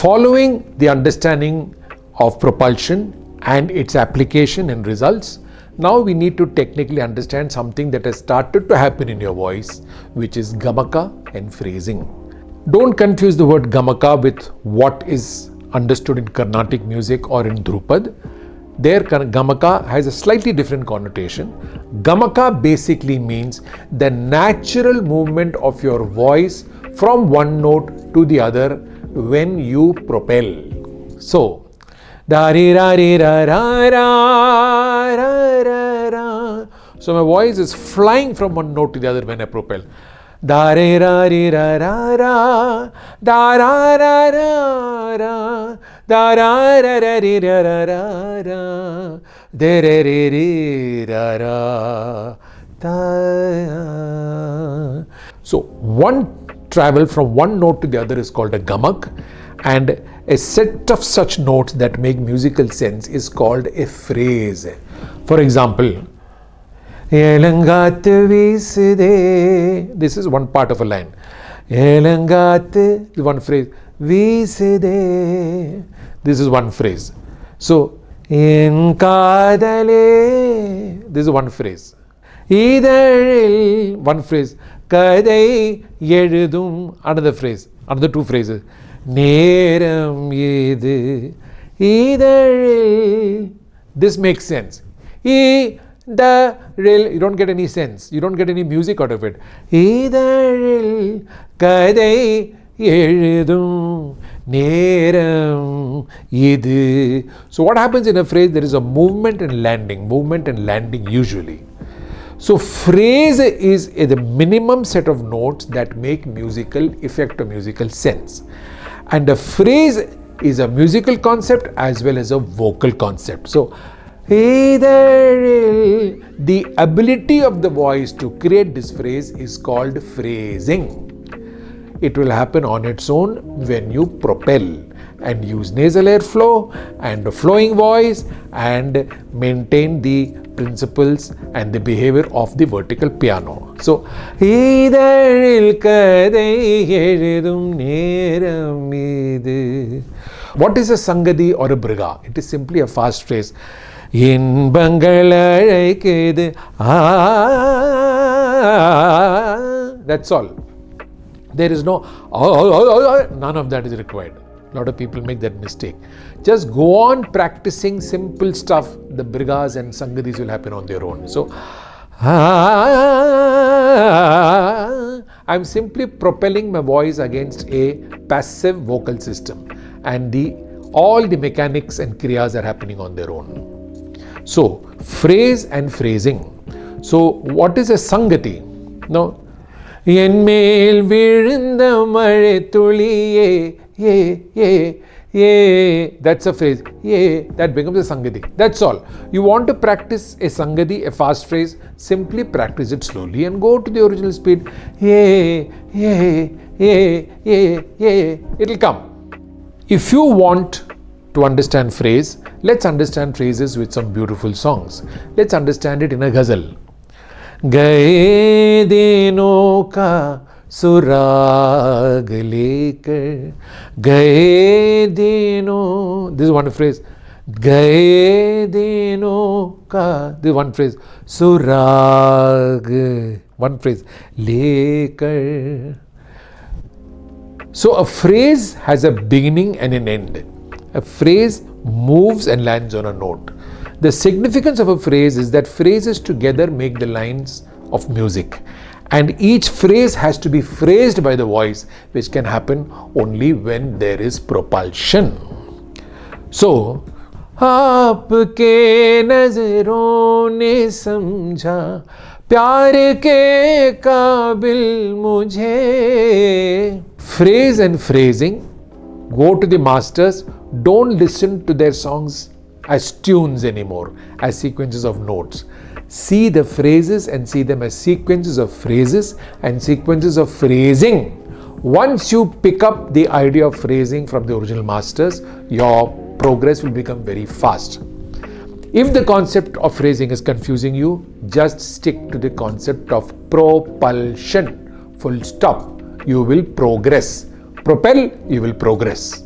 Following the understanding of propulsion and its application and results, now we need to technically understand something that has started to happen in your voice, which is Gamaka and phrasing. Don't confuse the word Gamaka with what is understood in Carnatic music or in Dhrupad. There, Gamaka has a slightly different connotation. Gamaka basically means the natural movement of your voice from one note to the other when you propel. So, da re ra re ra ra ra ra ra ra. So my voice is flying from one note to the other when I propel. Da re ra re ra ra ra, da ra ra ra ra, da ra ra ra re ra ra ra ra, de re re re ra ra, da. So one travel from one note to the other is called a gamak, and a set of such notes that make musical sense is called a phrase. For example, this is one part of a line. One phrase. This is one phrase. So, this is one phrase. One phrase. Another phrase. Another two phrases. This makes sense. You don't get any sense. You don't get any music out of it. So what happens in a phrase? There is a movement and landing usually. So phrase is the minimum set of notes that make musical effect or musical sense. And a phrase is a musical concept as well as a vocal concept. So the ability of the voice to create this phrase is called phrasing. It will happen on its own when you propel and use nasal airflow and a flowing voice and maintain the principles and the behavior of the vertical piano. So, what is a sangadi or a briga? It is simply a fast phrase. That's all. There is no none of that is required. A lot of people make that mistake. Just go on practicing simple stuff. The brigas and sangadis will happen on their own. So, I'm simply propelling my voice against a passive vocal system, and all the mechanics and kriyas are happening on their own. So, phrase and phrasing. So, what is a sangati? Now, Enmel virunda mare tuliye, that's a phrase. That becomes a sangati. That's all. You want to practice a sangati, a fast phrase, simply practice it slowly and go to the original speed. It'll come. If you want to understand phrase, let's understand phrases with some beautiful songs. Let's understand it in a ghazal. गए दिनों का सुराग लेकर गए दिनों, this is one phrase. गए दिनों का, this is one phrase. सुराग, one phrase. लेकर. So a phrase has a beginning and an end. A phrase moves and lands on a note. The significance of a phrase is that phrases together make the lines of music, and each phrase has to be phrased by the voice, which can happen only when there is propulsion. So, आपके नजरों ने समझा प्यार के काबिल मुझे. Phrase and phrasing, go to the masters. Don't listen to their songs as tunes anymore, as sequences of notes. See the phrases and see them as sequences of phrases and sequences of phrasing. Once you pick up the idea of phrasing from the original masters, your progress will become very fast. If the concept of phrasing is confusing you, just stick to the concept of propulsion. Full stop. You will progress. Propel, you will progress.